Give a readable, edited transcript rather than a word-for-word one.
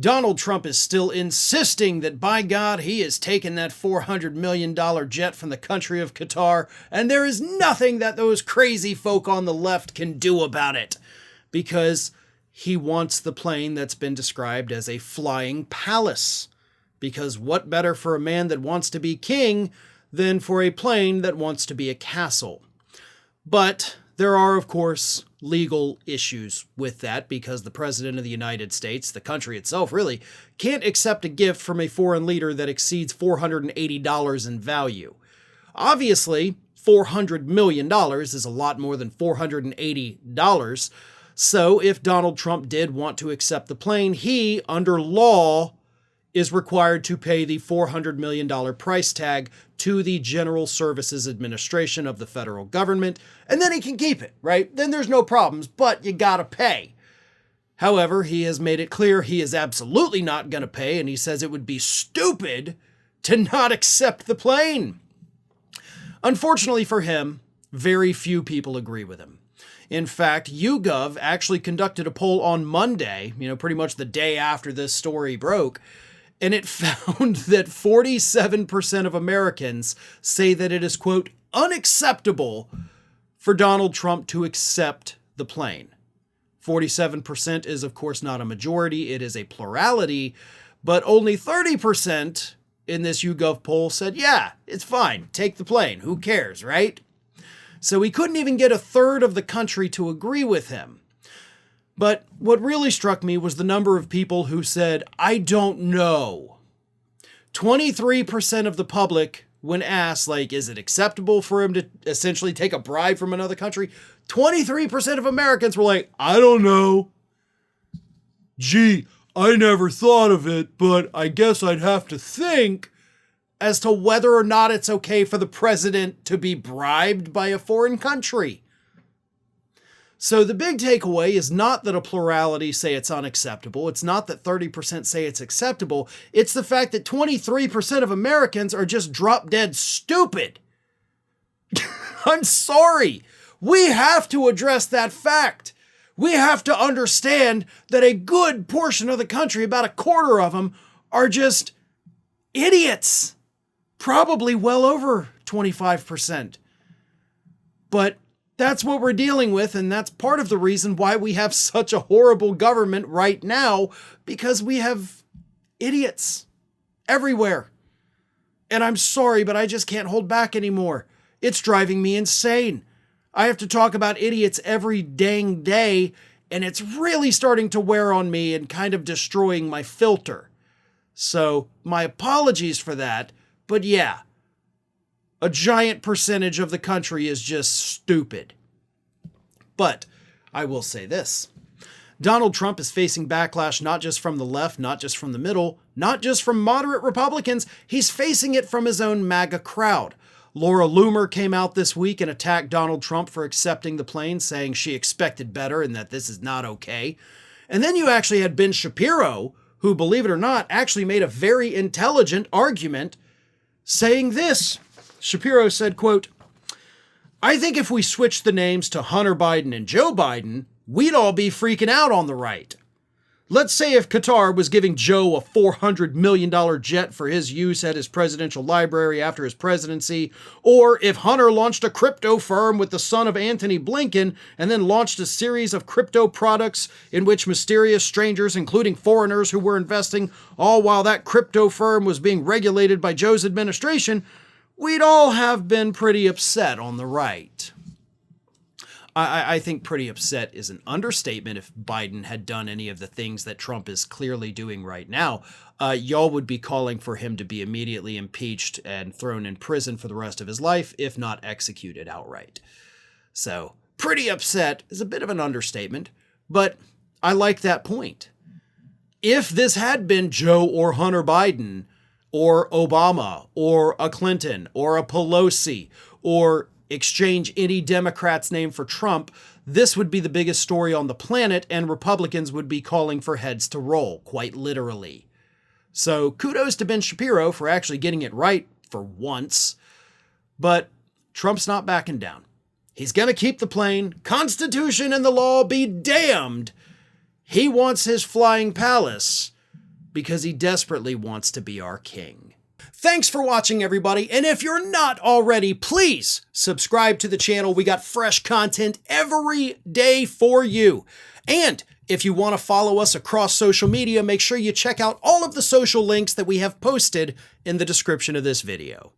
Donald Trump is still insisting that, by God, he has taken that $400 million jet from the country of Qatar, and there is nothing that those crazy folk on the left can do about it, because he wants the plane that's been described as a flying palace. Because what better for a man that wants to be king than for a plane that wants to be a castle? But there are, of course, legal issues with that, because the President of the United States, the country itself really, can't accept a gift from a foreign leader that exceeds $480 in value. Obviously, $400 million is a lot more than $480. So if Donald Trump did want to accept the plane, he, under law, is required to pay the $400 million price tag to the General Services Administration of the federal government, and then he can keep it, right? Then there's no problems, but you gotta pay. However, he has made it clear he is absolutely not gonna pay, and he says it would be stupid to not accept the plane. Unfortunately for him, very few people agree with him. In fact, YouGov actually conducted a poll on Monday, pretty much the day after this story broke, and it found that 47% of Americans say that it is, quote, unacceptable for Donald Trump to accept the plane. 47% is, of course, not a majority. It is a plurality, but only 30% in this YouGov poll said, yeah, it's fine. Take the plane. Who cares, right? So he couldn't even get a third of the country to agree with him. But what really struck me was the number of people who said, I don't know. 23% of the public, when asked, is it acceptable for him to essentially take a bribe from another country? 23% of Americans were like, I don't know. Gee, I never thought of it, but I guess I'd have to think as to whether or not it's okay for the president to be bribed by a foreign country. So the big takeaway is not that a plurality say it's unacceptable. It's not that 30% say it's acceptable. It's the fact that 23% of Americans are just drop dead stupid. I'm sorry. We have to address that fact. We have to understand that a good portion of the country, about a quarter of them, are just idiots. Probably well over 25%. But that's what we're dealing with, and that's part of the reason why we have such a horrible government right now, because we have idiots everywhere. And I'm sorry, but I just can't hold back anymore. It's driving me insane. I have to talk about idiots every dang day, and it's really starting to wear on me and kind of destroying my filter. So my apologies for that, but yeah. A giant percentage of the country is just stupid. But I will say this. Donald Trump is facing backlash not just from the left, not just from the middle, not just from moderate Republicans. He's facing it from his own MAGA crowd. Laura Loomer came out this week and attacked Donald Trump for accepting the plane, saying she expected better and that this is not okay. And then you actually had Ben Shapiro, who, believe it or not, actually made a very intelligent argument saying this. Shapiro said, quote, I think if we switched the names to Hunter Biden and Joe Biden, we'd all be freaking out on the right. Let's say if Qatar was giving Joe a $400 million jet for his use at his presidential library after his presidency, or if Hunter launched a crypto firm with the son of Antony Blinken and then launched a series of crypto products in which mysterious strangers, including foreigners who were investing, all while that crypto firm was being regulated by Joe's administration, we'd all have been pretty upset on the right. I think pretty upset is an understatement. If Biden had done any of the things that Trump is clearly doing right now, y'all would be calling for him to be immediately impeached and thrown in prison for the rest of his life, if not executed outright. So pretty upset is a bit of an understatement, but I like that point. If this had been Joe or Hunter Biden, or Obama, or a Clinton, or a Pelosi, or exchange any Democrat's name for Trump, this would be the biggest story on the planet, and Republicans would be calling for heads to roll, quite literally. So kudos to Ben Shapiro for actually getting it right for once. But Trump's not backing down. He's going to keep the plane. Constitution and the law be damned. He wants his flying palace. because he desperately wants to be our king. Thanks for watching, everybody, and if you're not already, please subscribe to the channel. We got fresh content every day for you. And if you want to follow us across social media, make sure you check out all of the social links that we have posted in the description of this video.